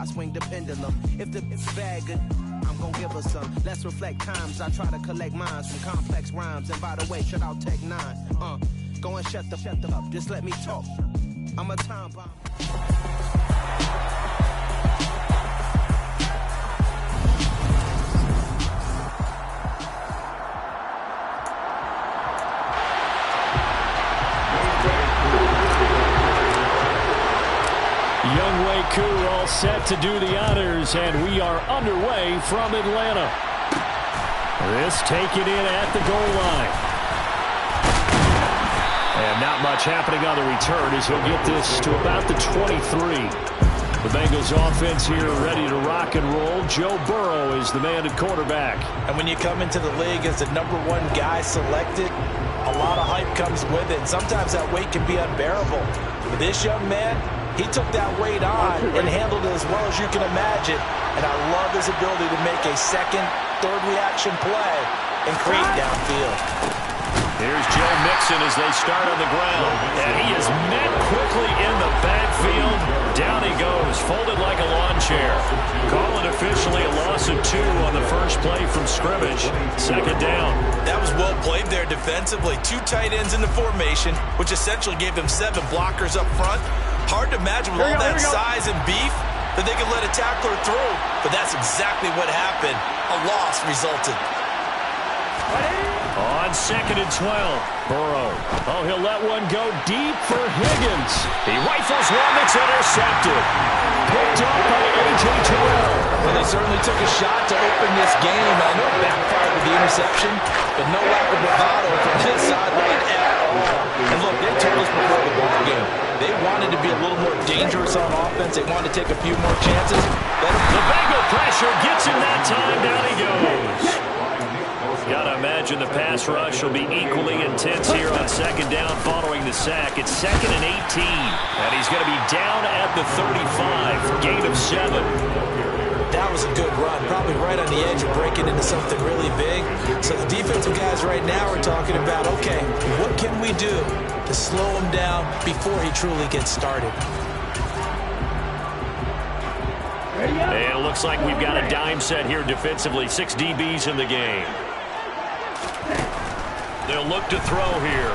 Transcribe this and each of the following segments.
I swing the pendulum. If the bag good, I'm gon' give her some. Let's reflect times. I try to collect minds from complex rhymes. And by the way, shout out Tech 9. Go and shut the up. Just let me talk. I'm a time bomb. Younghoe Koo all set to do the honors, and we are underway from Atlanta. This taken in at the goal line. And not much happening on the return as he'll get this to about the 23. The Bengals offense here ready to rock and roll. Joe Burrow is the man at quarterback. And when you come into the league as the #1 guy selected, a lot of hype comes with it. Sometimes that weight can be unbearable. But this young man, he took that weight on and handled it as well as you can imagine. And I love his ability to make a second, third reaction play and create downfield. Here's Joe Mixon as they start on the ground. And he is met quickly in the backfield. Down he goes, folded like a lawn chair. Call it officially a loss of 2 on the first play from scrimmage. Second down. That was well played there defensively. 2 tight ends in the formation, which essentially gave them 7 blockers up front. Hard to imagine with all that size and beef that they could let a tackler through. But that's exactly what happened. A loss resulted. On 2nd and 12, Burrow. Oh, he'll let one go deep for Higgins. He rifles one that's intercepted. Picked up by A.J. Terrell. Well, they certainly took a shot to open this game. I know it backfired with the interception, but no lack of bravado from his sideline at all. And look, they told us before the ball game, they wanted to be a little more dangerous on offense. They wanted to take a few more chances. The Bengal pressure gets him that time. Down he goes. Gotta imagine the pass rush will be equally intense here on 2nd down following the sack. It's 2nd and 18, and he's going to be down at the 35, gain of 7. That was a good run, probably right on the edge of breaking into something really big. So the defensive guys right now are talking about, okay, what can we do to slow him down before he truly gets started? And it looks like we've got a dime set here defensively. 6 DBs in the game. They'll look to throw here.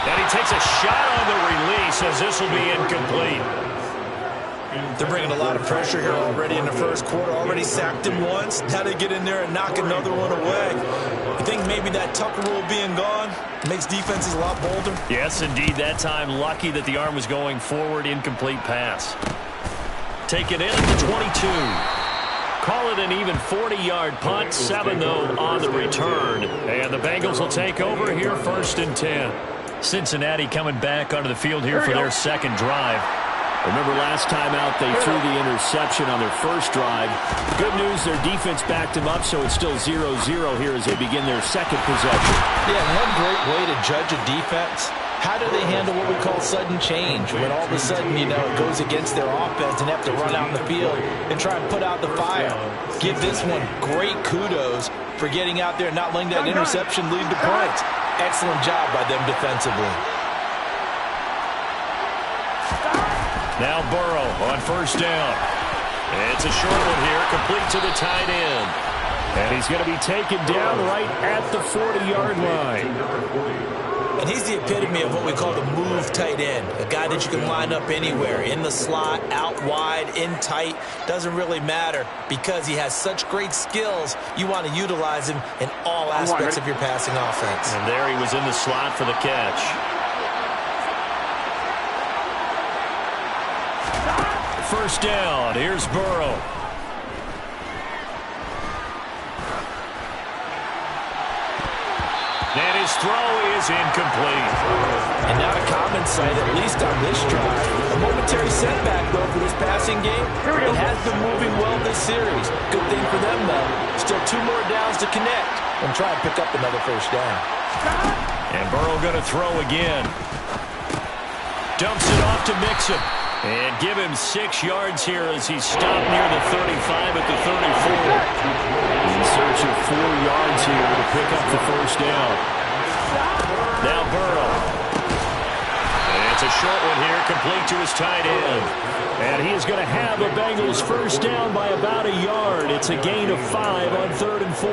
And he takes a shot on the release as this will be incomplete. They're bringing a lot of pressure here already in the first quarter. Already sacked him once. Now they get in there and knock another one away. You think maybe that Tucker rule being gone makes defenses a lot bolder? Yes, indeed. That time, lucky that the arm was going forward. Incomplete pass. Taken in at the 22. Call it an even 40-yard punt. 7, though, on the return. And the Bengals will take over here 1st and 10. Cincinnati coming back onto the field here for their second drive. Remember last time out they threw the interception on their first drive. Good news, their defense backed them up, so it's still 0-0 here as they begin their second possession. Yeah, one great way to judge a defense. How do they handle what we call sudden change? When all of a sudden, you know, it goes against their offense and have to run out in the field and try and put out the fire. Give this one great kudos for getting out there and not letting that interception lead to points. Excellent job by them defensively. Now Burrow on 1st down. It's a short one here, complete to the tight end. And he's going to be taken down right at the 40-yard line. And he's the epitome of what we call the move tight end. A guy that you can line up anywhere, in the slot, out wide, in tight. Doesn't really matter because he has such great skills. You want to utilize him in all aspects of your passing offense. And there he was in the slot for the catch. First down. Here's Burrow. And his throw is incomplete. And not a common sight, at least on this drive. A momentary setback, though, for this passing game. It has been moving well this series. Good thing for them, though. Still 2 more downs to connect and try and pick up another first down. And Burrow going to throw again. Dumps it off to Mixon. And give him 6 yards here as he's stopped near the 35 at the 34. In search of 4 yards here to pick up the first down. Now Burrow. And It's a short one here, complete to his tight end. And he is going to have a Bengals first down by about a yard. It's a gain of 5 on 3rd and 4.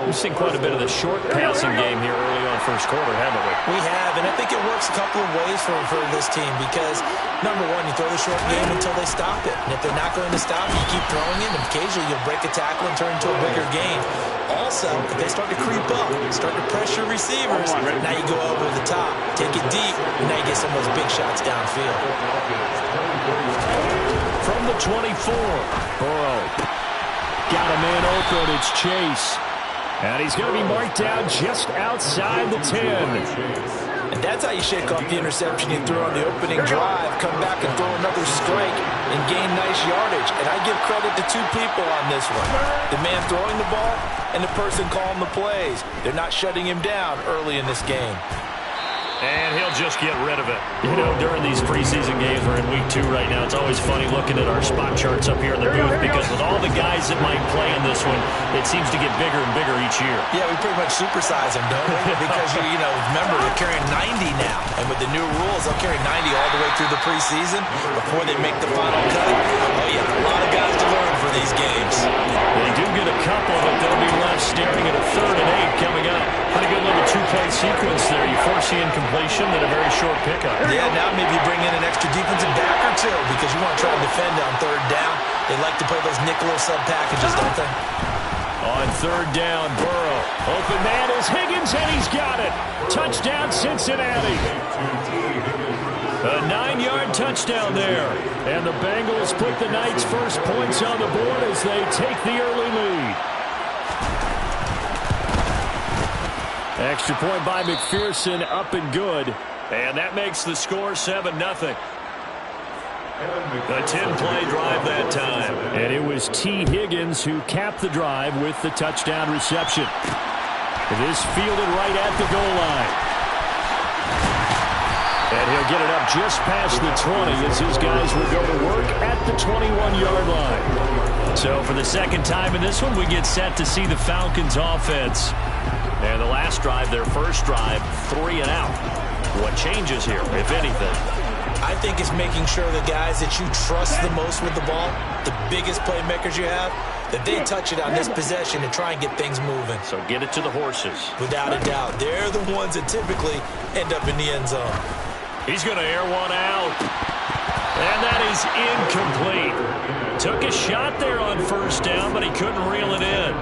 We've seen quite a bit of the short passing game here early on first quarter, haven't we? We have, and I think it works a couple of ways for this team because, number one, you throw the short game until they stop it. And if they're not going to stop it, you keep throwing it, and occasionally you'll break a tackle and turn into a bigger gain. Also, if they start to creep up, start to pressure receivers, now you go over the top, take it deep, and now you get some of those big shots downfield. From the 24, Burrow. Got a man open, it's Chase. And he's going to be marked down just outside the 10. And that's how you shake off the interception you threw on the opening drive, come back and throw another strike and gain nice yardage. And I give credit to two people on this one. The man throwing the ball and the person calling the plays. They're not shutting him down early in this game. And he'll just get rid of it. You know, during these preseason games, we're in week 2 right now, it's always funny looking at our spot charts up here in the booth because with all the guys that might play in this one, it seems to get bigger and bigger each year. Yeah, we pretty much supersize them, don't we? Because, you know, remember, they're carrying 90 now. And with the new rules, they'll carry 90 all the way through the preseason before they make the final cut. Oh, yeah, a lot of guys to learn for these games. They do get a couple, but they'll be left staring at a 3rd and 8 coming up. Pretty good little 2-play sequence there. You force the incompletion and a very short pickup. Yeah, now maybe bring in an extra defensive back or two because you want to try to defend on 3rd down. They like to play those nickel or sub packages, don't they? On 3rd down, Burrow. Open man is Higgins, and he's got it. Touchdown, Cincinnati. A 9-yard touchdown there. And the Bengals put the Knights' first points on the board as they take the early lead. Extra point by McPherson, up and good. And that makes the score 7-0. A 10-play drive that time. And it was T. Higgins who capped the drive with the touchdown reception. This fielded right at the goal line. And he'll get it up just past the 20 as his guys will go to work at the 21-yard line. So for the second time in this one, we get set to see the Falcons offense. And the last drive, their first drive, 3 and out. What changes here, if anything? I think it's making sure the guys that you trust the most with the ball, the biggest playmakers you have, that they touch it on this possession and try and get things moving. So get it to the horses. Without a doubt. They're the ones that typically end up in the end zone. He's going to air one out. And that is incomplete. Took a shot there on first down, but he couldn't reel it in.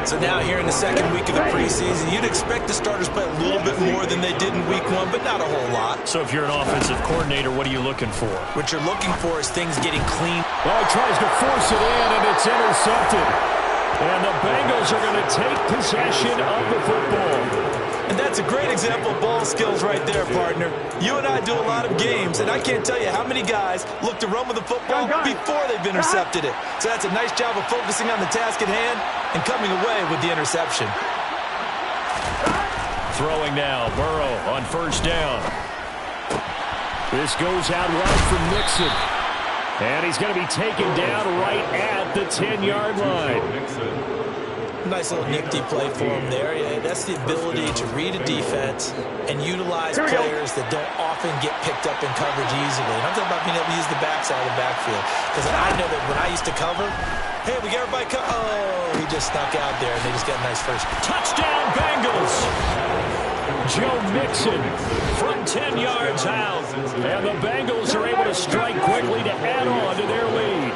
So now here in the second week of the preseason, you'd expect the starters play a little bit more than they did in week 1, but not a whole lot. So if you're an offensive coordinator, what are you looking for? What you're looking for is things getting clean. Well, he tries to force it in, and it's intercepted. And the Bengals are going to take possession of the football. And that's a great example of ball skills right there, partner. You and I do a lot of games, and I can't tell you how many guys look to run with the football before they've intercepted it. So that's a nice job of focusing on the task at hand and coming away with the interception. Throwing now, Burrow on first down. This goes out wide from Nixon. And he's going to be taken down right at the 10-yard line. Nice little nifty play for him there. Yeah, that's the ability to read a defense and utilize players that don't often get picked up in coverage easily. And I'm talking about being able to use the backside of the backfield. Because I know that when I used to cover, hey, we got everybody oh, he just snuck out there, and they just got a nice first. Touchdown, Bengals! Joe Mixon from 10 yards out. And the Bengals are able to strike quickly to add on to their lead.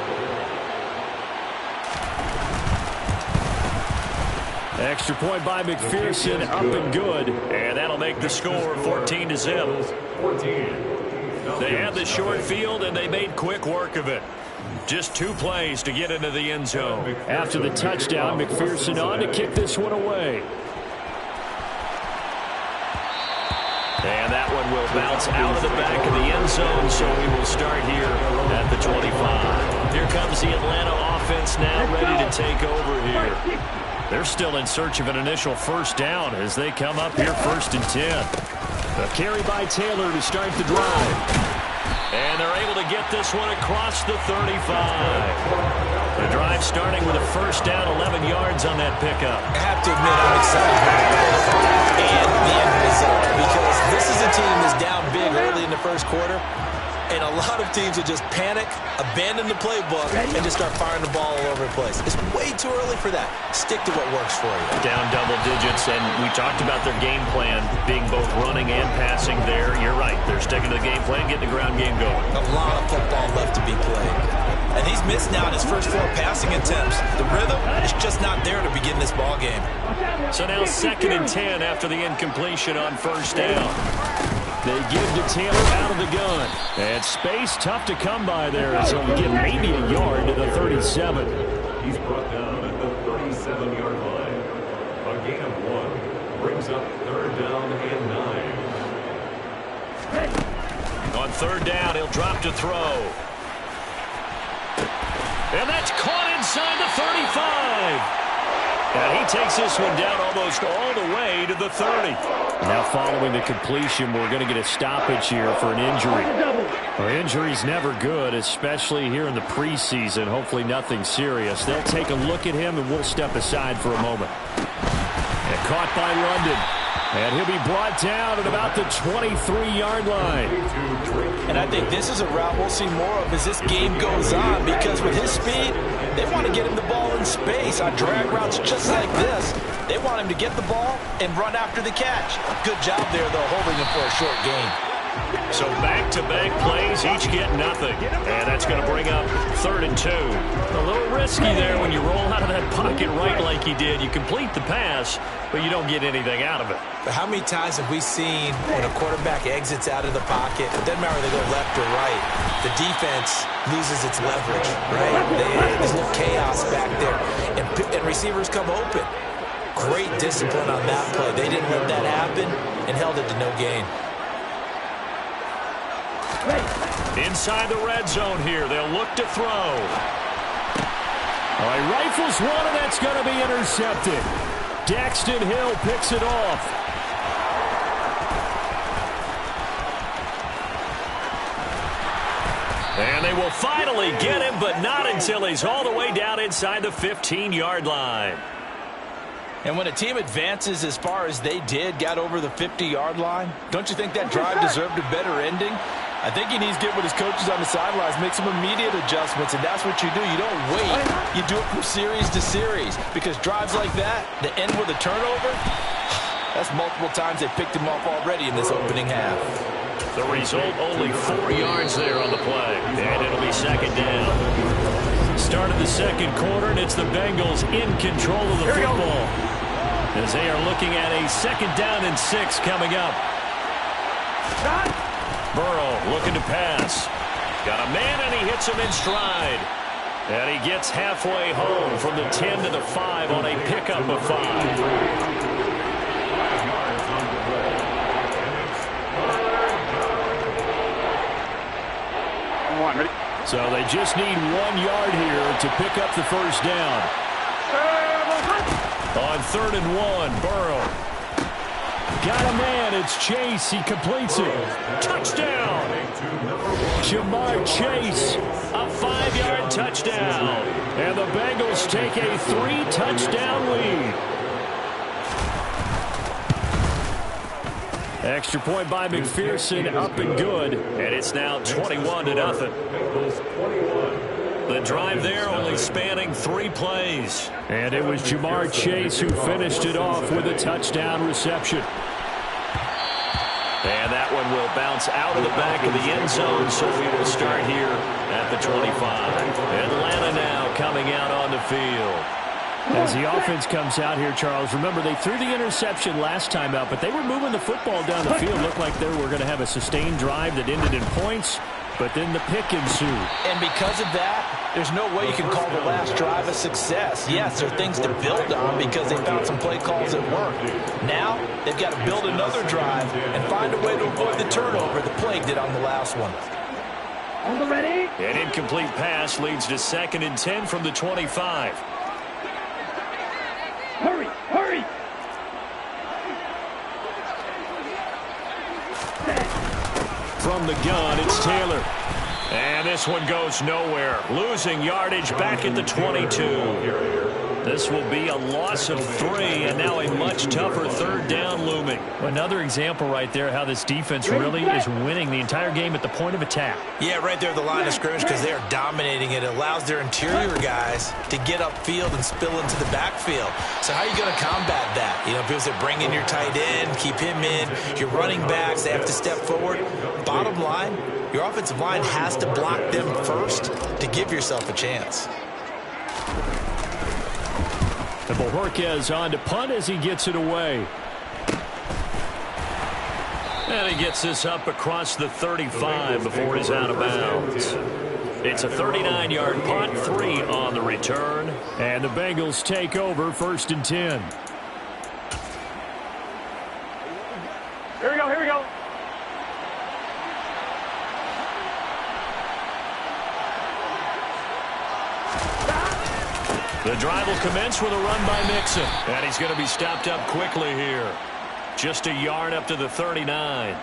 Extra point by McPherson, up and good. And that'll make the score 14-0. They had the short field, and they made quick work of it. Just 2 plays to get into the end zone. After the touchdown, McPherson on to kick this one away. And that one will bounce out of the back of the end zone, so we will start here at the 25. Here comes the Atlanta offense now, ready to take over here. They're still in search of an initial first down as they come up here 1st and 10. A carry by Taylor to start the drive. And they're able to get this one across the 35. The drive starting with a first down, 11 yards on that pickup. I have to admit I'm excited and the end result, because this is a team that's down big early in the first quarter, and a lot of teams will just panic, abandon the playbook, and just start firing the ball all over the place. It's way too early for that. Stick to what works for you. Down double digits, and we talked about their game plan being both running and passing there. You're right. They're sticking to the game plan, getting the ground game going. A lot of football left to be played. And he's missed now in his first 4 passing attempts. The rhythm is just not there to begin this ball game. So now 2nd and 10 after the incompletion on first down. They give to Taylor out of the gun. And space tough to come by there, as he'll get maybe a yard to the 37. He's brought down at the 37-yard line. A gain of 1 brings up 3rd down and 9. On 3rd down, he'll drop to throw. And that's caught inside the 35. And he takes this one down almost all the way to the 30. Now following the completion, we're going to get a stoppage here for an injury. Well, injury's never good, especially here in the preseason. Hopefully nothing serious. They'll take a look at him, and we'll step aside for a moment. And caught by London. And he'll be brought down at about the 23-yard line. And I think this is a route we'll see more of as this game goes on, because with his speed, they want to get him the ball in space on drag routes just like this. They want him to get the ball and run after the catch. Good job there, though, holding him for a short gain. So back-to-back plays, each get nothing. And that's going to bring up 3rd and 2. A little risky there when you roll out of that pocket right like he did. You complete the pass, but you don't get anything out of it. But how many times have we seen when a quarterback exits out of the pocket, it doesn't matter if they go left or right, the defense loses its leverage, right? There's a little chaos back there, and receivers come open. Great discipline on that play. They didn't let that happen and held it to no gain. Inside the red zone here, they'll look to throw. All right, rifles one, and that's going to be intercepted. Daxton Hill picks it off. And they will finally get him, but not until he's all the way down inside the 15-yard line. And when a team advances as far as they did, got over the 50-yard line, don't you think that drive deserved a better ending? I think he needs to get with his coaches on the sidelines, make some immediate adjustments, and that's what you do. You don't wait. You do it from series to series, because drives like that end with a turnover, that's multiple times they picked him off already in this opening half. The result, only 4 yards there on the play, and it'll be 2nd down. Start of the 2nd quarter, and it's the Bengals in control of the football, as they are looking at a 2nd down and 6 coming up. Burrow looking to pass. Got a man, and he hits him in stride. And he gets halfway home from the 10 to the 5 on a pickup of 5. So they just need 1 yard here to pick up the first down. On 3rd and 1, Burrow. Got a man, it's Chase, he completes it. Touchdown! Jamar Chase, a 5-yard touchdown. And the Bengals take a 3-touchdown lead. Extra point by McPherson, up and good. And it's now 21-0. The drive there only spanning 3 plays. And it was Jamar Chase who finished it off with a touchdown reception. And that one will bounce out of the back of the end zone, so we will start here at the 25. Atlanta now coming out on the field. As the offense comes out here, Charles, remember they threw the interception last time out, but they were moving the football down the field. Looked like they were going to have a sustained drive that ended in points, but then the pick ensued. And because of that, there's no way you can call the last drive a success. Yes, there are things to build on because they found some play calls that work. Now, they've got to build another drive and find a way to avoid the turnover the Plague did on the last one. An incomplete pass leads to 2nd and 10 from the 25. Hurry, hurry! From the gun, it's Taylor. And this one goes nowhere. Losing yardage back at the 22. This will be a loss of 3, and now a much tougher third down looming. Another example right there how this defense really is winning the entire game at the point of attack. Yeah, right there at the line of scrimmage because they are dominating it. It allows their interior guys to get upfield and spill into the backfield. So how are you going to combat that? You know, people say bring in your tight end, keep him in. Your running backs, they have to step forward. Bottom line, your offensive line has to block them first to give yourself a chance. And Bojorquez on to punt as he gets it away. And he gets this up across the 35 before he's out of bounds. It's a 39-yard punt, 3 on the return. And the Bengals take over 1st and 10. Here we go, here we go. The drive will commence with a run by Mixon. And he's going to be stopped up quickly here. Just a yard up to the 39.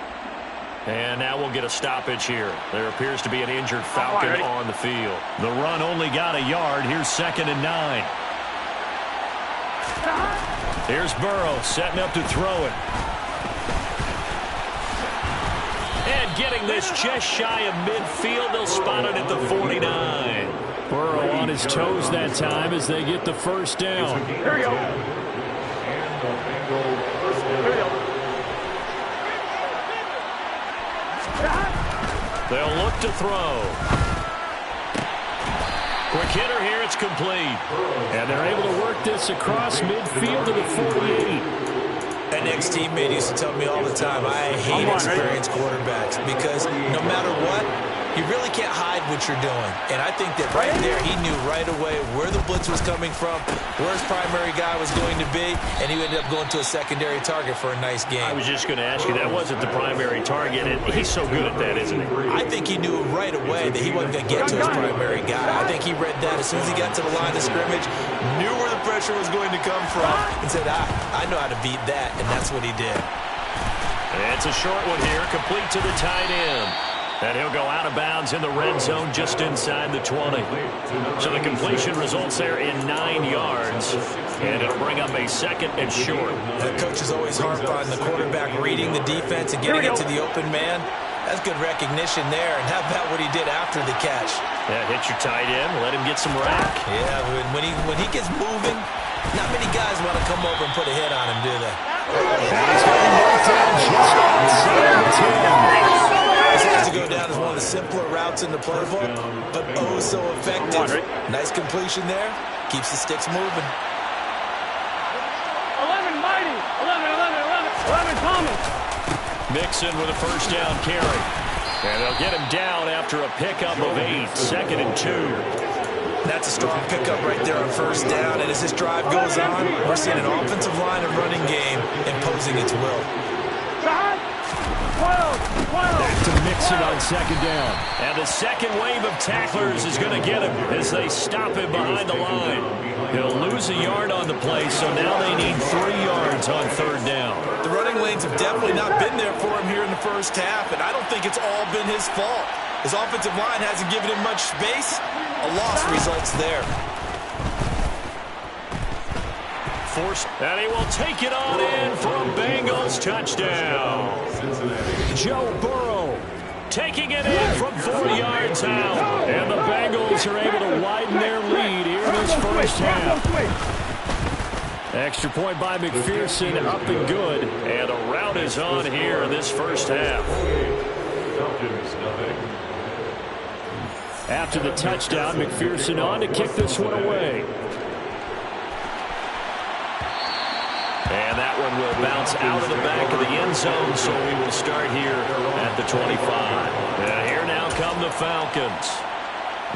And now we'll get a stoppage here. There appears to be an injured Falcon on the field. The run only got a yard. Here's 2nd and 9. Here's Burrow setting up to throw it. And getting this just shy of midfield. They'll spot it at the 49. Burrow on his toes that time as they get the first down. Here we go. They'll look to throw. Quick hitter here, it's complete. And they're able to work this across midfield to the 48. An ex-teammate used to tell me all the time, I hate experienced quarterbacks because no matter what, you really can't hide what you're doing. And I think that right there, he knew right away where the blitz was coming from, where his primary guy was going to be, and he ended up going to a secondary target for a nice game. I was just going to ask you, that wasn't the primary target, and he's so good at that, isn't he? I think he knew right away that he wasn't going to get to his primary guy. I think he read that as soon as he got to the line of scrimmage, knew where the pressure was going to come from, and said, I know how to beat that, and that's what he did. It's a short one here, complete to the tight end. And he'll go out of bounds in the red zone just inside the 20. So the completion results there in 9 yards. And it'll bring up a 2nd and short. The coaches always harp on the quarterback reading the defense and getting into the open man. That's good recognition there. And how about what he did after the catch? Yeah, hit your tight end, let him get some rack. Yeah, when he gets moving, not many guys want to come over and put a hit on him, do they? And he's going to mark down just on 7-10. This has to go down as one of the simpler routes in the playbook, but oh so effective. Nice completion there. Keeps the sticks moving. 11 mighty. 11 Thomas. Mixon with a first down carry. And they'll get him down after a pickup of 8. 2nd and 2. That's a strong pickup right there on first down. And as this drive goes on, we're seeing an offensive line and running game imposing its will. 12. Back to Mixon on 2nd down. And the second wave of tacklers is going to get him as they stop him behind the line. He'll lose a yard on the play, so now they need 3 yards on 3rd down. The running lanes have definitely not been there for him here in the first half, and I don't think it's all been his fault. His offensive line hasn't given him much space. A loss results there. Forced, and he will take it on in for a Bengals touchdown. Joe Burrow taking it in from 4 yards out. And the Bengals are able to widen their lead here in this first half. Extra point by McPherson, up and good. And a rout is on here in this first half. After the touchdown, McPherson on to kick this one away. And that one will bounce out of the back of the end zone, so we will start here at the 25. And here now come the Falcons.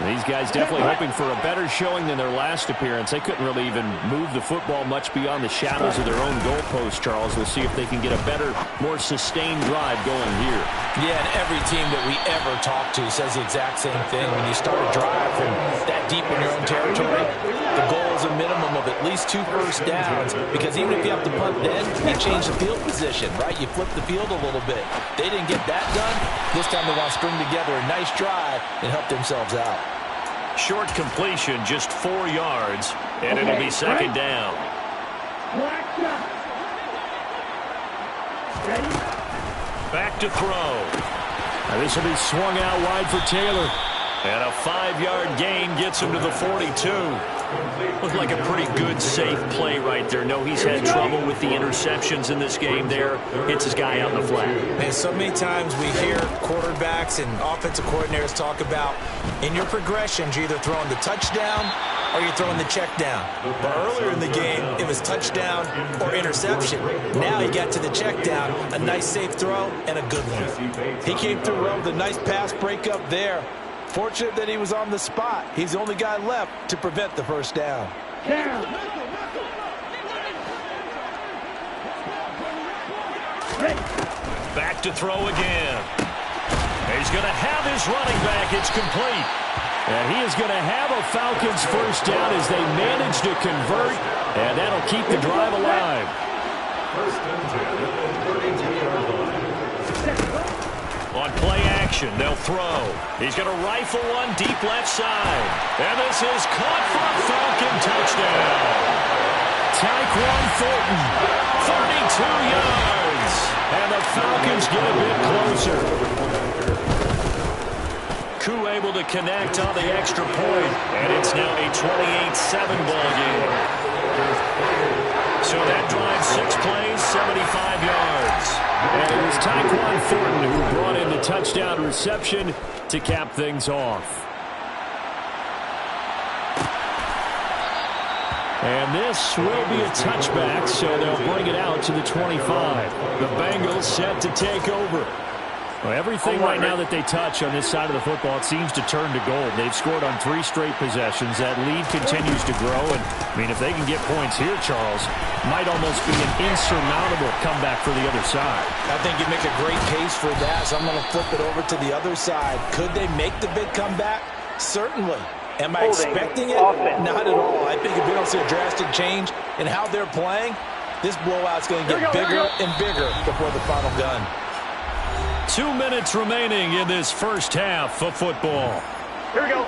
These guys definitely hoping for a better showing than their last appearance. They couldn't really even move the football much beyond the shadows of their own goalpost, Charles. We'll see if they can get a better, more sustained drive going here. Yeah, and every team that we ever talk to says the exact same thing. When you start a drive from that deep in your own territory, the goal is a minimum of at least 2 first downs, because even if you have to punt then, you change the field position, right? You flip the field a little bit. They didn't get that done. This time they want to string together a nice drive and help themselves out. Short completion, just 4 yards, and it'll be second down. Back to throw. Now this will be swung out wide for Taylor. And a 5-yard gain gets him to the 42. Looked like a pretty good, safe play right there. No, he's had trouble with the interceptions in this game there. Hits his guy out in the flat. Man, so many times we hear quarterbacks and offensive coordinators talk about in your progressions, you're either throwing the touchdown or you're throwing the check down. But earlier in the game, it was touchdown or interception. Now he got to the check down, a nice safe throw, and a good one. He came through well with a nice pass breakup there. Fortunate that he was on the spot. He's the only guy left to prevent the first down. Back to throw again. He's going to have his running back. It's complete. And he is going to have a Falcons first down as they manage to convert, and that'll keep the drive alive. First and 10, 32-yard line. On play action, they'll throw. He's going to rifle one deep left side. And this is caught for a Falcon touchdown. Tyquan Thornton, 32 yards. and the Falcons get a bit closer. Koo able to connect on the extra point, and it's now a 28-7 ball game. So that drive 6 plays, 75 yards. And it was Tyquan Thornton who brought in the touchdown reception to cap things off. And this will be a touchback, so they'll bring it out to the 25. The Bengals set to take over. Well, everything right now that they touch on this side of the football, it seems to turn to gold. They've scored on 3 straight possessions. That lead continues to grow. And, I mean, if they can get points here, Charles, might almost be an insurmountable comeback for the other side. I think you make a great case for that, so I'm going to flip it over to the other side. Could they make the big comeback? Certainly. Am I expecting it? Not at all. I think if we don't see a drastic change in how they're playing, this blowout's going to get bigger and bigger before the final gun. 2 minutes remaining in this first half of football. Here we go.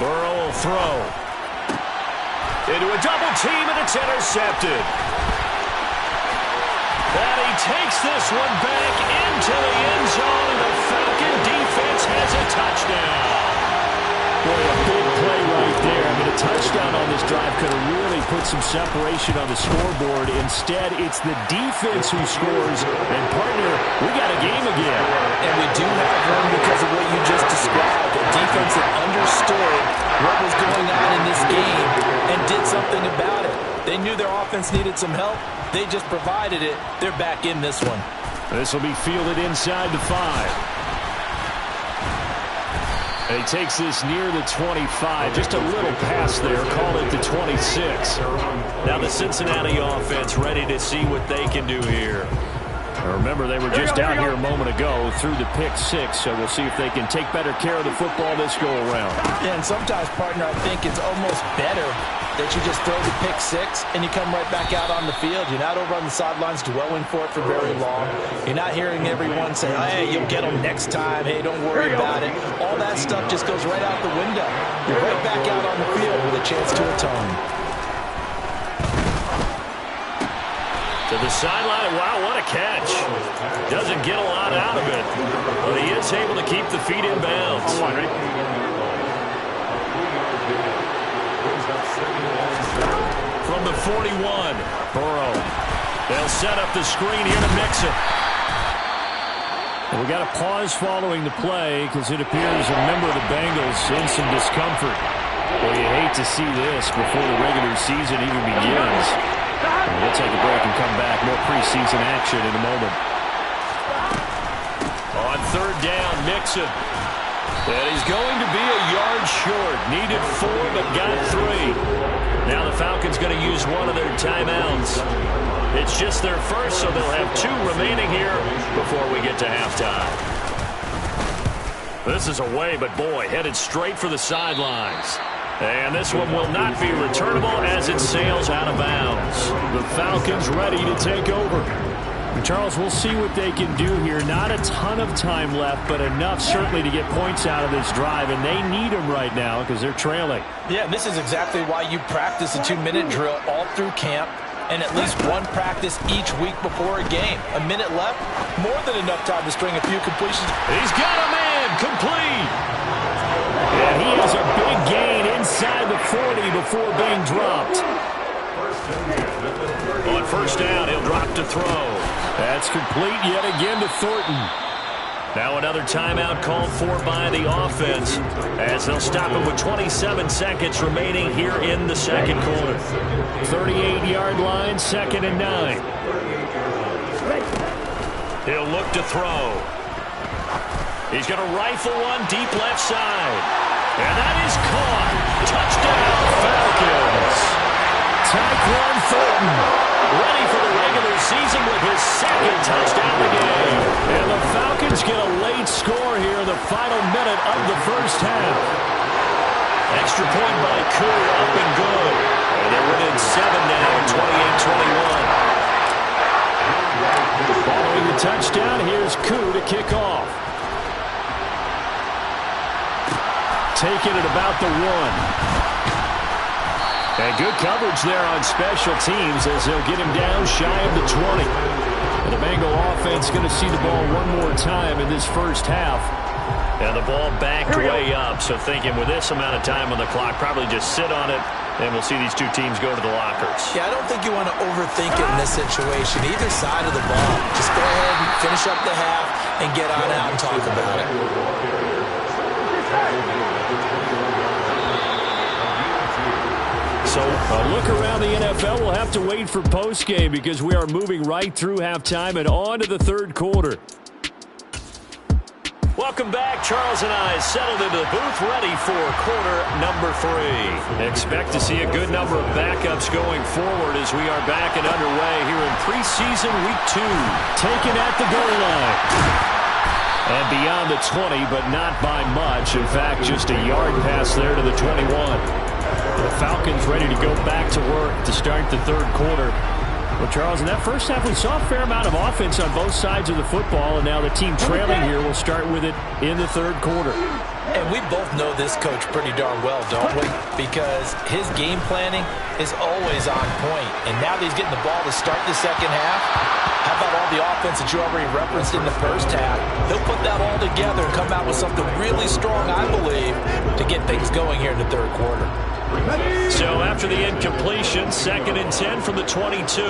Burrow will throw. Into a double team, and it's intercepted. And he takes this one back into the end zone, and the Falcon defense has a touchdown. Boy, a big play right there. I mean, a touchdown on this drive could have really put some separation on the scoreboard. Instead, it's the defense who scores. And, partner, we got a game again. And we do have one because of what you just described. A defense that understood what was going on in this game and did something about it. They knew their offense needed some help. They just provided it. They're back in this one. This will be fielded inside the 5. And he takes this near the 25. Just a little pass there. Call it the 26. Now the Cincinnati offense ready to see what they can do here. Now remember, they were just out here a moment ago through the pick 6, so we'll see if they can take better care of the football this go-around. Yeah, and sometimes, partner, I think it's almost better that you just throw the pick 6 and you come right back out on the field. You're not over on the sidelines dwelling for it for very long. You're not hearing everyone say, hey, you'll get them next time. Hey, don't worry about it. All that stuff just goes right out the window. You're right back out on the field with a chance to atone. To the sideline. Wow, what a catch. Doesn't get a lot out of it, but he is able to keep the feet in bounds. From the 41, Burrow. They'll set up the screen here to Mixon. We got a pause following the play because it appears a member of the Bengals in some discomfort. Well, you hate to see this before the regular season even begins. We'll take a break and come back. More preseason action in a moment. On third down, Mixon. And he's going to be a yard short. Needed 4, but got 3. Now the Falcons going to use one of their timeouts. It's just their first, so they'll have 2 remaining here before we get to halftime. This is away, but boy, headed straight for the sidelines. And this one will not be returnable as it sails out of bounds. The Falcons ready to take over. And Charles, we'll see what they can do here. Not a ton of time left, but enough certainly to get points out of this drive. And they need them right now because they're trailing. Yeah, and this is exactly why you practice a 2-minute drill all through camp and at least one practice each week before a game. A minute left, more than enough time to string a few completions. He's got a man complete. And he has a big gain inside the 40 before being dropped. On first down, he'll drop to throw. That's complete yet again to Thornton. Now another timeout called for by the offense as they'll stop him with 27 seconds remaining here in the second quarter. 38-yard line, 2nd and 9. He'll look to throw. He's going to rifle one deep left side. And that is caught. Touchdown, Falcons. Tyquan Thornton, ready for the regular season with his 2nd touchdown of the game. And the Falcons get a late score here in the final minute of the first half. Extra point by Koo, up and good. And they're within 7 now, 28-21. Following the touchdown, here's Koo to kick off. Taking it about the 1. And good coverage there on special teams as they'll get him down shy of the 20. And the Bengal offense going to see the ball one more time in this first half. And the ball backed way up, so thinking with this amount of time on the clock, probably just sit on it, and we'll see these two teams go to the lockers. Yeah, I don't think you want to overthink it in this situation. Either side of the ball, just go ahead and finish up the half and get on out and talk about it. So a look around the NFL. We'll have to wait for postgame because we are moving right through halftime and on to the third quarter. Welcome back. Charles and I settled into the booth ready for quarter number 3. Expect to see a good number of backups going forward as we are back and underway here in preseason week 2. Taken at the goal line. And beyond the 20, but not by much. In fact, just a yard pass there to the 21. The Falcons ready to go back to work to start the third quarter. Well, Charles, in that first half, we saw a fair amount of offense on both sides of the football, and now the team trailing here will start with it in the third quarter. And we both know this coach pretty darn well, don't we? Because his game planning is always on point. And now that he's getting the ball to start the second half, how about all the offense that you already referenced in the first half? He'll put that all together and come out with something really strong, I believe, to get things going here in the third quarter. So after the incompletion, 2nd and 10 from the 22.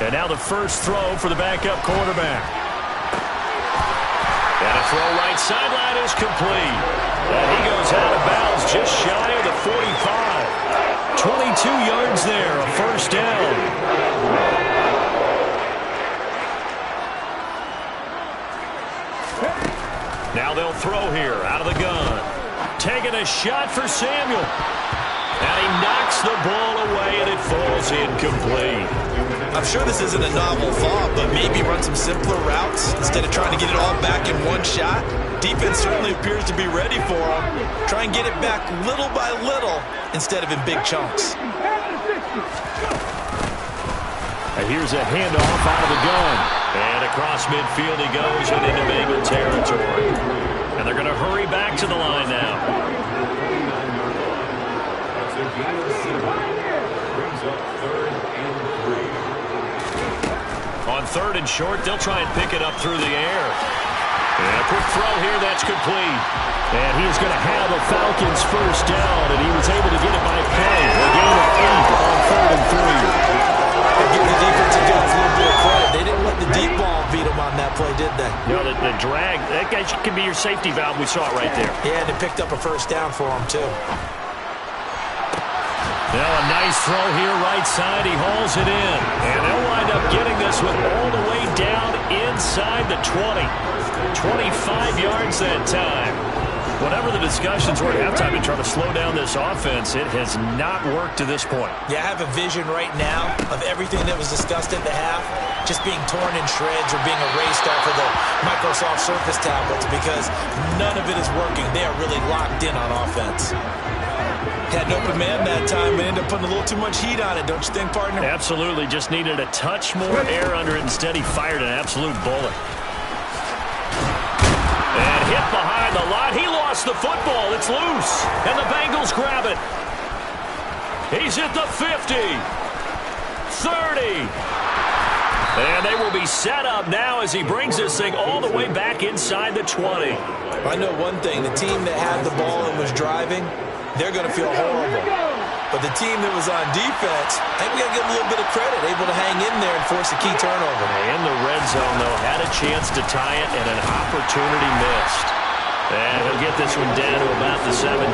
And now the first throw for the backup quarterback. And a throw right sideline is complete. And he goes out of bounds just shy of the 45. 22 yards there, a first down. Now they'll throw here out of the gun. Taking a shot for Samuel. And he knocks the ball away, and it falls incomplete. I'm sure this isn't a novel thought, but maybe run some simpler routes instead of trying to get it all back in one shot. Defense certainly appears to be ready for him. Try and get it back little by little instead of in big chunks. And here's a handoff out of the gun. And across midfield he goes and into Bengal territory. And they're going to hurry back to the line now. On 3rd and short, they'll try and pick it up through the air. And a quick throw here, that's complete. And he's going to have a Falcons first down, and he was able to get it by play. A gain of 8 on 3rd and 3. Give the defensive guys a little bit of credit. They didn't let the deep ball beat them on that play, did they? No, the drag, that guy can be your safety valve. We saw it right there. Yeah, and they picked up a first down for him, too. Now a nice throw here, right side. He hauls it in. And they'll wind up getting this one all the way down inside the 20. 25 yards that time. Whatever the discussions were at halftime in trying to slow down this offense, it has not worked to this point. Yeah, I have a vision right now of everything that was discussed at the half. just being torn in shreds or being erased off of the Microsoft Surface tablets because none of it is working. They are really locked in on offense. Had an open man that time and ended up putting a little too much heat on it, don't you think, partner? Absolutely. Just needed a touch more air under it. Instead, he fired an absolute bullet. And hit behind the line. He lost the football. It's loose. And the Bengals grab it. He's at the 50. 30. And they will be set up now as he brings this thing all the way back inside the 20. I know one thing. The team that had the ball and was driving, they're going to feel horrible. But the team that was on defense, I think we got to give them a little bit of credit, able to hang in there and force a key turnover. In the red zone, though, had a chance to tie it and an opportunity missed. And he'll get this one down to about the 17.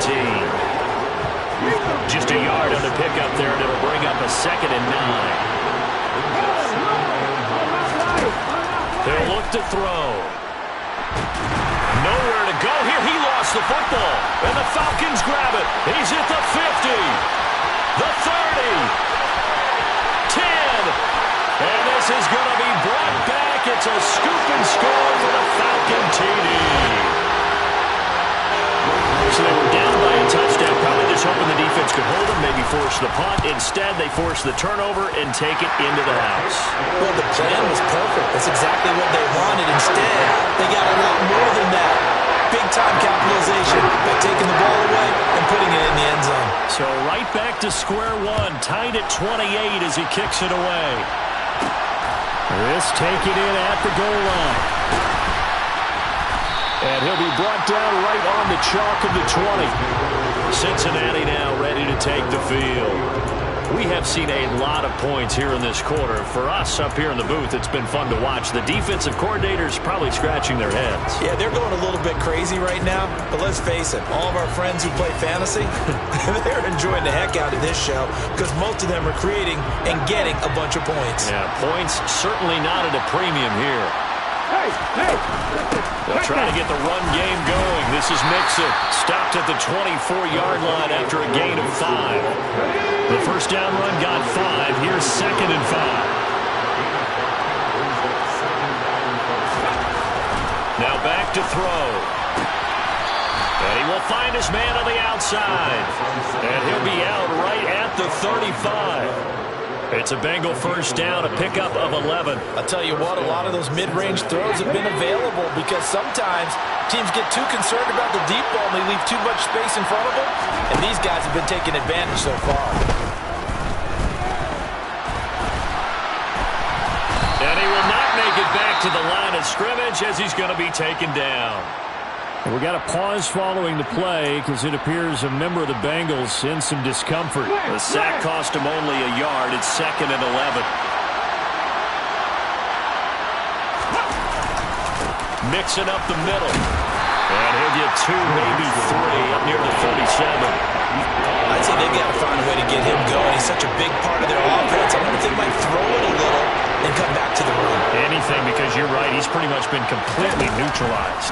Just a yard on the pickup there, and it'll bring up a 2nd and 9. They'll look to throw. Nowhere to go here. He lost the football. And the Falcons grab it. He's at the 50. The 30. 10. And this is going to be brought back. It's a scoop and score for the Falcon TD. So they were down by a touchdown. Probably just hoping the defense could hold them, maybe force the punt. Instead, they force the turnover and take it into the house. Well, the plan was perfect. That's exactly what they wanted. Instead, they got a lot more than that. Big-time capitalization by taking the ball away and putting it in the end zone. So right back to square one, tied at 28 as he kicks it away. This taken in at the goal line. And he'll be brought down right on the chalk of the 20. Cincinnati now ready to take the field. We have seen a lot of points here in this quarter. For us up here in the booth, it's been fun to watch. The defensive coordinators probably scratching their heads. Yeah, they're going a little bit crazy right now. But let's face it, all of our friends who play fantasy, they're enjoying the heck out of this show because most of them are creating and getting a bunch of points. Yeah, points certainly not at a premium here. They'll try to get the run game going. This is Mixon. Stopped at the 24-yard line after a gain of 5. The first down run got 5. Here's 2nd and 5. Now back to throw. And he will find his man on the outside. And he'll be out right at the 35. It's a Bengal first down, a pickup of 11. I'll tell you what, a lot of those mid-range throws have been available because sometimes teams get too concerned about the deep ball and they leave too much space in front of them. And these guys have been taking advantage so far. And he will not make it back to the line of scrimmage as he's going to be taken down. We got a pause following the play because it appears a member of the Bengals in some discomfort. The sack cost him only a yard. It's 2nd and 11. Mixing up the middle. And he'll get 2, maybe 3 up near the 37. I'd say they've got to find a way to get him going. He's such a big part of their offense. I wonder if they might throw it a little and come back to the run. Anything, because you're right. He's pretty much been completely neutralized.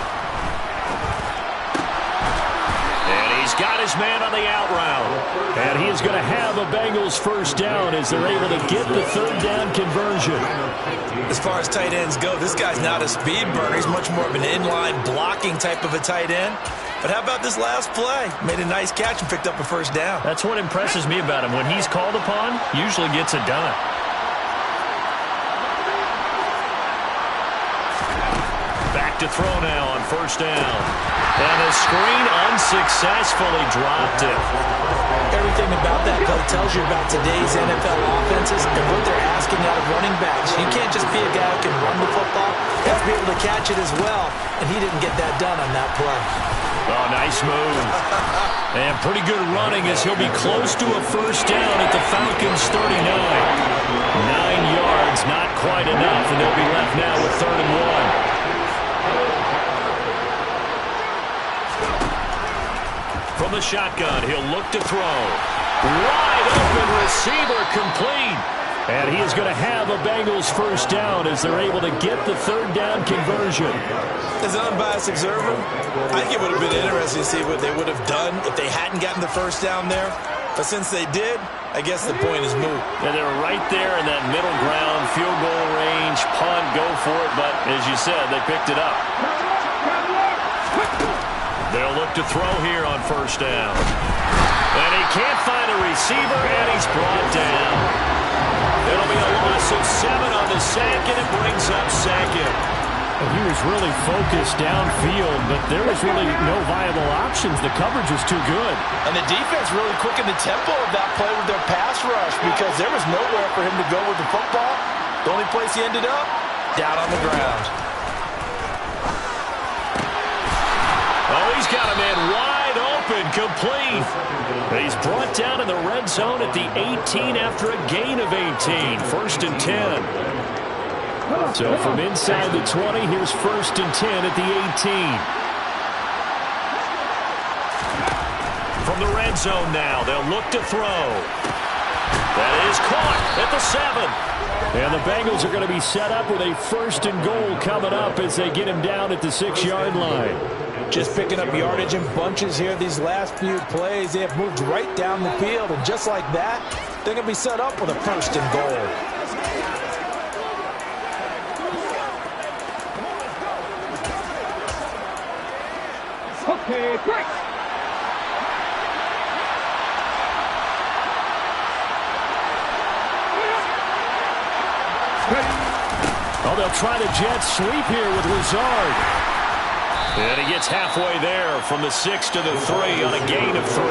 Got his man on the out route. And he is going to have a Bengals first down as they're able to get the 3rd down conversion. As far as tight ends go, this guy's not a speed burner. He's much more of an inline blocking type of a tight end. But how about this last play? Made a nice catch and picked up a first down. That's what impresses me about him. When he's called upon, usually gets it done. Back to throw now on first down. And the screen unsuccessfully dropped it. Everything about that play tells you about today's NFL offenses and what they're asking out of running backs. You can't just be a guy who can run the football. You have to be able to catch it as well. And he didn't get that done on that play. Oh, nice move. And pretty good running as he'll be close to a first down at the Falcons' 39. 9 yards, not quite enough, and they'll be left now with 3rd and 1. From the shotgun, he'll look to throw. Wide open receiver complete. And he is going to have a Bengals first down as they're able to get the 3rd down conversion. As an unbiased observer, I think it would have been interesting to see what they would have done if they hadn't gotten the first down there. But since they did, I guess the point is moot. And they're right there in that middle ground, field goal range, punt, go for it. But as you said, they picked it up. They'll look to throw here on first down. And he can't find a receiver, and he's brought down. It'll be a loss of 7 on the sack, and it brings up second. He was really focused downfield, but there was really no viable options. The coverage was too good. And the defense really quickened the tempo of that play with their pass rush because there was nowhere for him to go with the football. The only place he ended up, down on the ground. Oh, he's got a man wide open, complete. He's brought down in the red zone at the 18 after a gain of 18. First and 10. So from inside the 20, here's first and 10 at the 18. From the red zone now, they'll look to throw. That is caught at the 7. And the Bengals are going to be set up with a first and goal coming up as they get him down at the 6-yard line. Just picking up yardage in bunches here these last few plays. They have moved right down the field, and just like that, they're going to be set up with a first and goal. Okay, great. Oh, they'll try the jet sweep here with Lazard. And he gets halfway there from the 6 to the 3 on a gain of 3.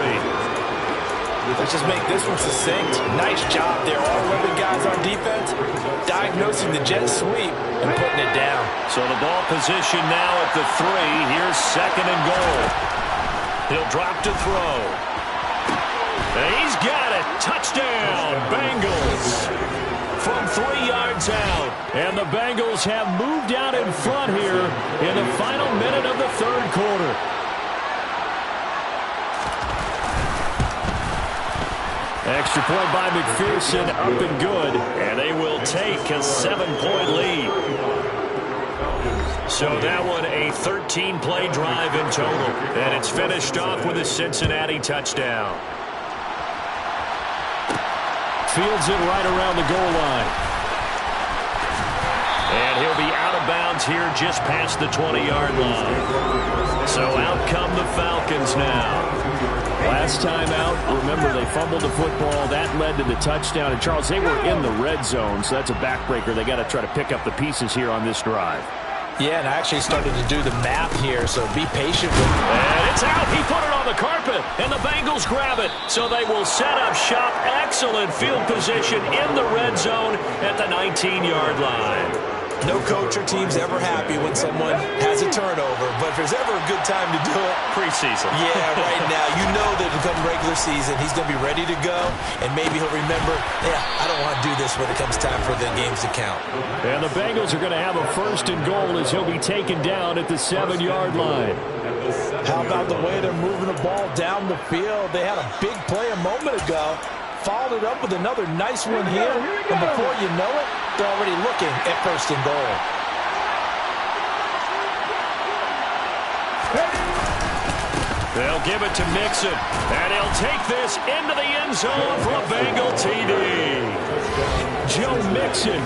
Let's just make this one succinct. Nice job there. All 11 guys on defense diagnosing the jet sweep and putting it down. So the ball position now at the 3. Here's second and goal. He'll drop to throw. And he's got it. Touchdown, Bengals. From 3 yards out. And the Bengals have moved out in front here in the final minute of the third quarter. Extra point by McPherson, up and good. And they will take a 7-point lead. So that one a 13-play drive in total. And it's finished off with a Cincinnati touchdown. Fields it right around the goal line. And he'll be out of bounds here just past the 20-yard line. So out come the Falcons now. Last time out, remember, they fumbled the football. That led to the touchdown. And, Charles, they were in the red zone, so that's a backbreaker. They got to try to pick up the pieces here on this drive. Yeah, and I actually started to do the math here, so be patient with it. And it's out. He put it on the carpet, and the Bengals grab it. So they will set up shop. Excellent field position in the red zone at the 19-yard line. No coach or team's ever happy when someone has a turnover, but if there's ever a good time to do it, preseason. Yeah, right now. You know that come regular season, he's going to be ready to go, and maybe he'll remember, yeah, I don't want to do this when it comes time for the games to count. And the Bengals are going to have a first and goal as he'll be taken down at the 7-yard line. How about the way they're moving the ball down the field? They had a big play a moment ago. Followed it up with another nice one here. And before you know it, they're already looking at first and goal. They'll give it to Mixon. And he'll take this into the end zone for a Bengal TD. Joe Mixon,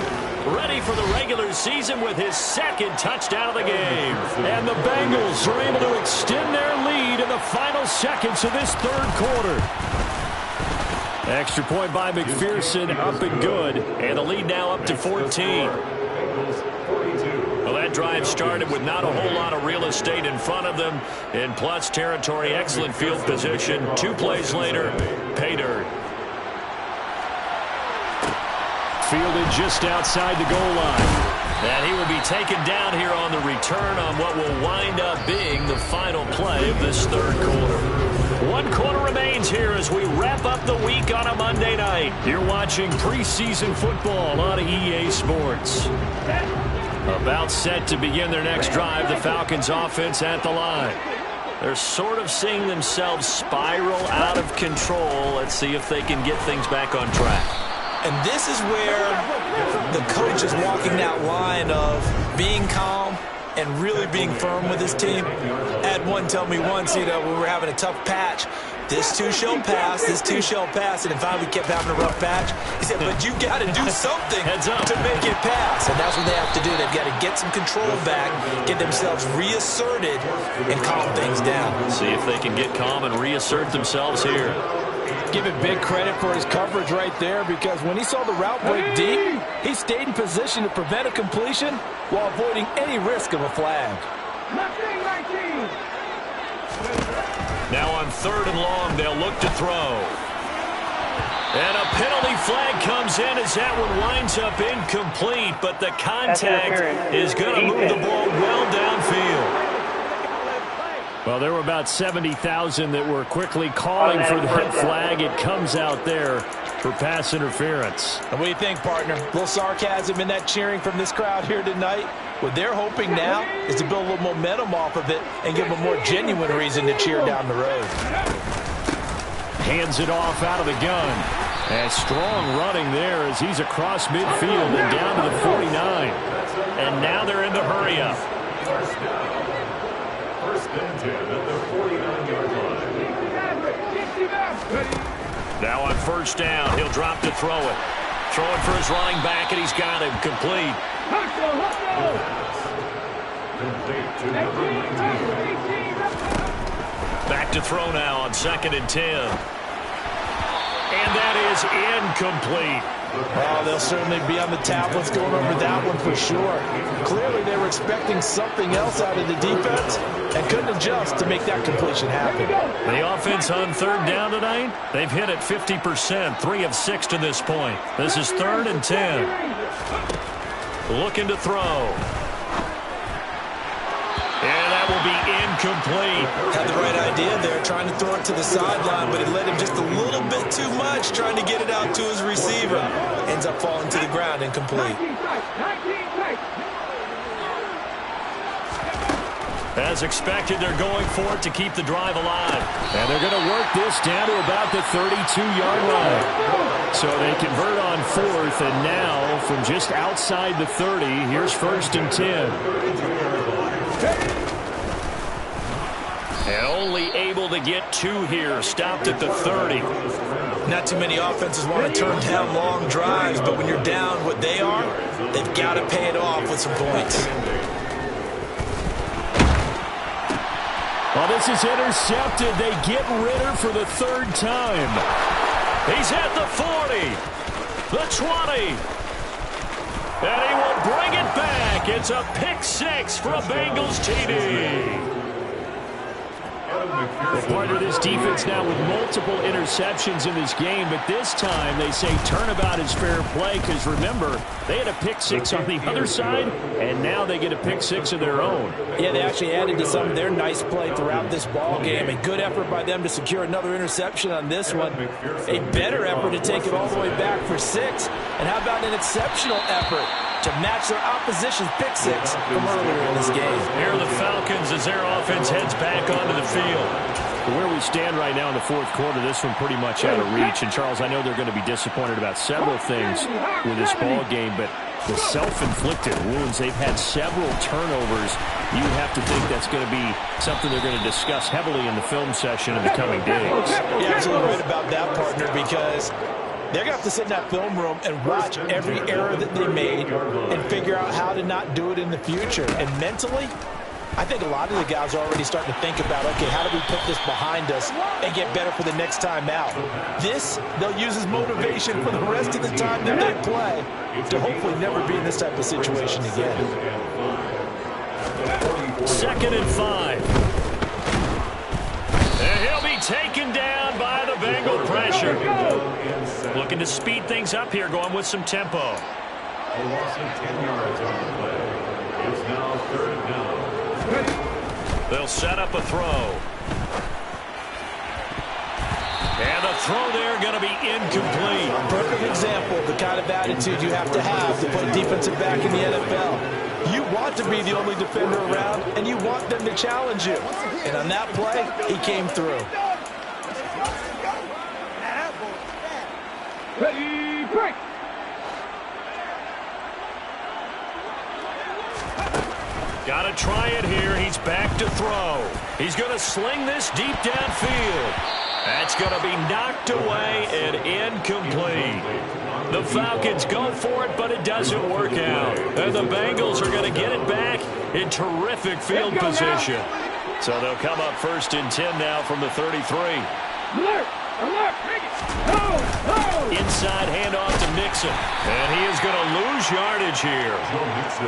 ready for the regular season with his second touchdown of the game. And the Bengals are able to extend their lead in the final seconds of this third quarter. Extra point by McPherson, up and good. And the lead now up to 14. Well, that drive started with not a whole lot of real estate in front of them. In plus territory, excellent field position. 2 plays later, pay dirt. Fielded just outside the goal line. And he will be taken down here on the return on what will wind up being the final play of this third quarter. 1 quarter remains here as we wrap up the week on a Monday night. You're watching preseason football on EA Sports. About set to begin their next drive, the Falcons offense at the line. They're sort of seeing themselves spiral out of control. Let's see if they can get things back on track. And this is where the coach is walking that line of being calm and really being firm with his team. I had one tell me once, when we were having a tough patch, this too shall pass, this too shall pass. And finally kept having a rough patch. He said, but you got to do something to make it pass. And that's what they have to do. They've got to get some control back, get themselves reasserted, and calm things down. See if they can get calm and reassert themselves here. Give him big credit for his coverage right there, because when he saw the route break deep, he stayed in position to prevent a completion while avoiding any risk of a flag. Now on 3rd and long, they'll look to throw. And a penalty flag comes in as that one winds up incomplete, but the contact is going to move the ball well downfield. Well, there were about 70,000 that were quickly calling for that flag. It comes out there for pass interference. And what do you think, partner? A little sarcasm in that cheering from this crowd here tonight. What they're hoping now is to build a little momentum off of it and give them a more genuine reason to cheer down the road. Hands it off out of the gun. And strong running there as he's across midfield and down to the 49. And now they're in the hurry-up. First and 10 at the 49-yard line. Now on 1st down, he'll drop to throw it. Throwing for his running back, and he's got him complete. Complete to number 19. Back to throw now on 2nd and 10. And that is incomplete. Oh, they'll certainly be on the tablets going over that one for sure. Clearly they were expecting something else out of the defense and couldn't adjust to make that completion happen. The offense on 3rd down tonight, they've hit it 50%, 3 of 6 to this point. This is 3rd and 10. Looking to throw. And that will be incomplete. Had the right idea there, trying to throw it to the sideline, but he led him just a little bit too much, trying to get it out to his receiver. Ends up falling to the ground, incomplete. As expected, they're going for it to keep the drive alive. And they're going to work this down to about the 32-yard line. So they convert on 4th, and now from just outside the 30, here's 1st and 10. And only able to get 2 here, stopped at the 30. Not too many offenses want to turn down long drives, but when you're down what they are, they've got to pay it off with some points. Well, this is intercepted. They get Ritter for the 3rd time. He's at the 40, the 20. And he will bring it back. It's a pick 6 for a Bengals TD. Well, partner, this defense now with multiple interceptions in this game, but this time they say turnabout is fair play because, remember, they had a pick 6 on the other side, and now they get a pick 6 of their own. Yeah, they actually added to some of their nice play throughout this ball game. A good effort by them to secure another interception on this one. A better effort to take it all the way back for 6. And how about an exceptional effort to match their opposition's pick 6 from earlier in this game. Here are the Falcons as their offense heads back onto the field. Where we stand right now in the 4th quarter, this one pretty much out of reach. And, Charles, I know they're going to be disappointed about several things with this ball game, but the self-inflicted wounds, they've had several turnovers. You have to think that's going to be something they're going to discuss heavily in the film session in the coming days. You're absolutely right about that, partner, because they're going to have to sit in that film room and watch every error that they made and figure out how to not do it in the future. And mentally, I think a lot of the guys are already starting to think about, okay, how do we put this behind us and get better for the next time out? This, they'll use as motivation for the rest of the time that they play to hopefully never be in this type of situation again. 2nd and 5. And he'll be taken down by the Bengal pressure. Looking to speed things up here, going with some tempo. A loss of 10 yards on the play. It's now 3rd down. They'll set up a throw. And the throw there going to be incomplete. Perfect example of the kind of attitude you have to put a defensive back in the NFL. You want to be the only defender around, and you want them to challenge you. And on that play, he came through. Ready, break. Got to try it here. He's back to throw. He's going to sling this deep downfield. That's going to be knocked away and incomplete. The Falcons go for it, but it doesn't work out. And the Bengals are going to get it back in terrific field position. So they'll come up 1st and 10 now from the 33. Alert! Alert! Inside handoff to Mixon. And he is going to lose yardage here.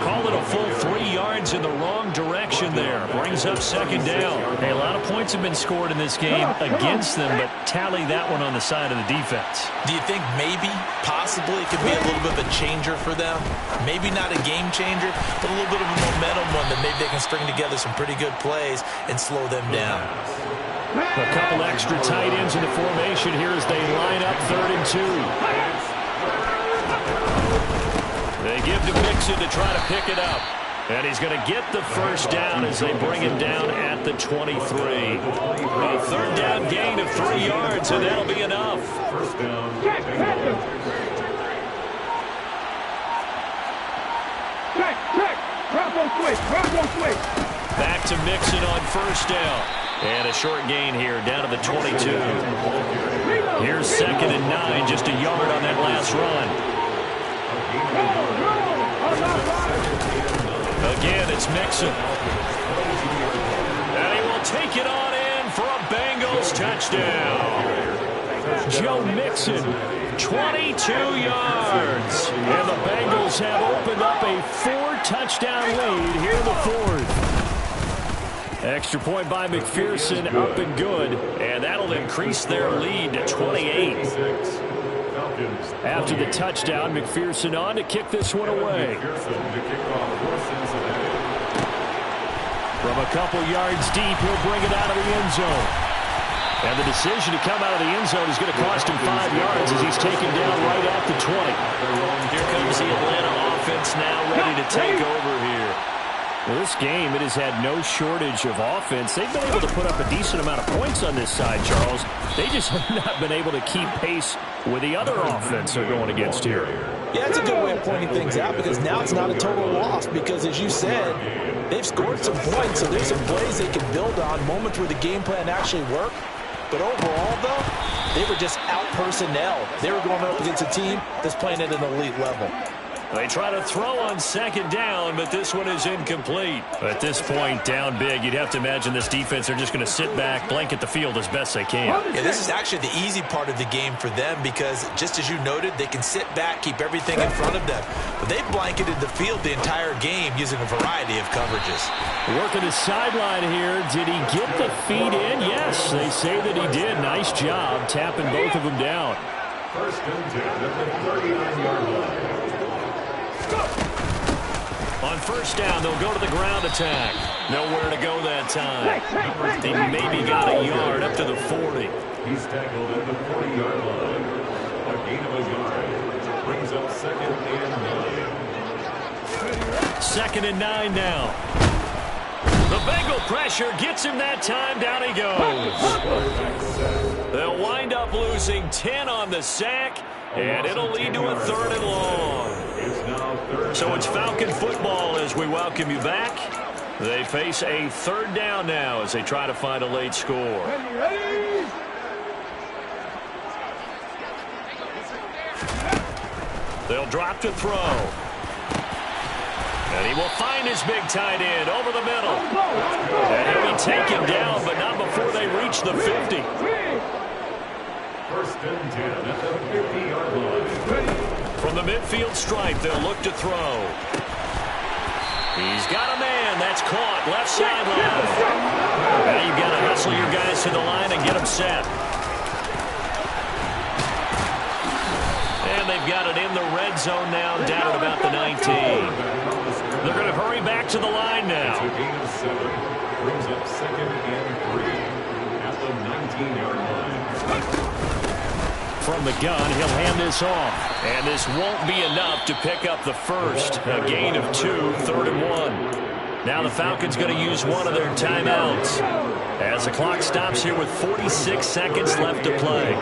Call it a full 3 yards in the wrong direction there. Brings up 2nd down. Hey, a lot of points have been scored in this game against them, but tally that one on the side of the defense. Do you think maybe, possibly, it could be a little bit of a changer for them? Maybe not a game changer, but a little bit of a momentum one that maybe they can string together some pretty good plays and slow them down. A couple extra tight ends in the formation here as they line up 3rd and 2. They give to Mixon to try to pick it up. And he's going to get the 1st down as they bring him down at the 23. A 3rd down gain of 3 yards, and that'll be enough. First down. Check. Drop on switch. Back to Mixon on 1st down. And a short gain here down to the 22. Here's 2nd and 9, just a yard on that last run. Again, it's Mixon. And he will take it on in for a Bengals touchdown. Joe Mixon, 22 yards. And the Bengals have opened up a 4-touchdown lead here in the 4th. Extra point by McPherson, up and good. And that'll increase their lead to 28. After the touchdown, McPherson on to kick this one away. From a couple yards deep, he'll bring it out of the end zone. And the decision to come out of the end zone is going to cost him 5 yards as he's taken down right at the 20. Here comes the Atlanta offense now ready to take over here. Well, this game, it has had no shortage of offense. They've been able to put up a decent amount of points on this side, Charles. They just have not been able to keep pace with the other offense they're going against here. Yeah, that's a good way of pointing things out because now it's not a total loss because, as you said, they've scored some points, so there's some plays they can build on, moments where the game plan actually worked. But overall, though, they were just out personnel. They were going up against a team that's playing at an elite level. They try to throw on 2nd down, but this one is incomplete. At this point, down big, you'd have to imagine this defense are just going to sit back, blanket the field as best they can. Yeah, this is actually the easy part of the game for them because, just as you noted, they can sit back, keep everything in front of them. But they've blanketed the field the entire game using a variety of coverages. Working the sideline here. Did he get the feet in? Yes, they say that he did. Nice job tapping both of them down. 1st and 10 at the 39-yard line. On 1st down, they'll go to the ground attack. Nowhere to go that time. They maybe got a yard up to the 40. He's tackled at the 40-yard line. A gain of a yard. Brings up 2nd and 9. 2nd and 9 now. The Bengal pressure gets him that time. Down he goes. They'll wind up losing 10 on the sack, and it'll lead to a 3rd and long. So it's Falcon football as we welcome you back. They face a 3rd down now as they try to find a late score. They'll drop to throw. And he will find his big tight end over the middle. And he'll be taken down, but not before they reach the 50. 1st and 10 at the 50-yard line. From the midfield stripe, they'll look to throw. He's got a man. That's caught. Left sideline. Now you've got to hustle your guys to the line and get them set. And they've got it in the red zone now, down at about the 19. They're going to hurry back to the line now. A gain of 7. Brings up 2nd and 3 at the 19-yard line. From the gun, he'll hand this off. And this won't be enough to pick up the first. A gain of 2, 3rd and 1. Now the Falcons going to use one of their timeouts as the clock stops here with 46 seconds left to play.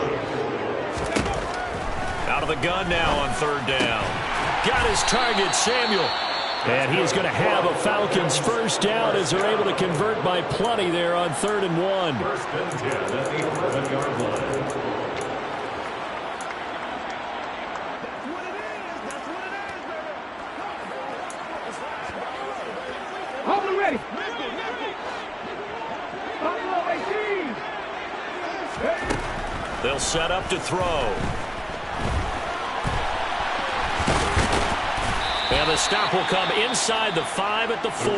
Out of the gun now on 3rd down. Got his target, Samuel. And he is going to have a Falcons first down as they're able to convert by plenty there on 3rd and 1. First and 10 at the 11-yard line. Hold it ready. They'll set up to throw. And the stop will come inside the 5 at the 4.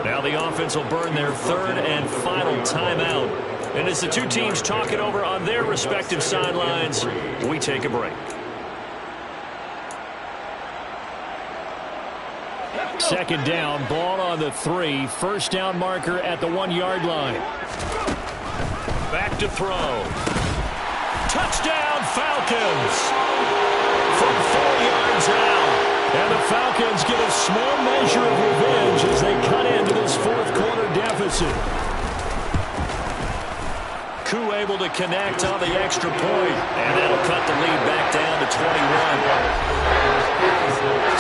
Now the offense will burn their 3rd and final timeout. And as the two teams talk it over on their respective sidelines, we take a break. Second down, ball on the 3. First down marker at the 1-yard line. Back to throw. Touchdown, Falcons! From 4 yards out. And the Falcons get a small measure of revenge as they cut into this 4th quarter deficit. Koo able to connect on the extra point. And that'll cut the lead back down to 21.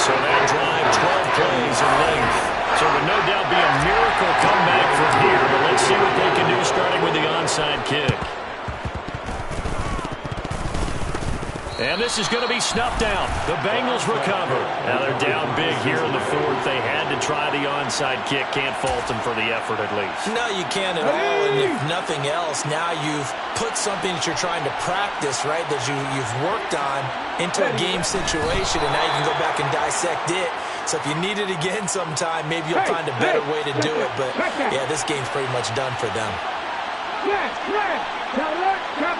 So that drive, 12 plays in length. So it would no doubt be a miracle comeback from here. But let's see what they can do starting with the onside kick. And this is going to be snuffed out. The Bengals recover. Now they're down big here in the 4th. They had to try the onside kick. Can't fault them for the effort at least. No, you can't at all. And if nothing else, now you've put something that you're trying to practice, right, that you've worked on into a game situation, and now you can go back and dissect it. So if you need it again sometime, maybe you'll find a better way to do it. But, yeah, this game's pretty much done for them. Flash, flash. Now,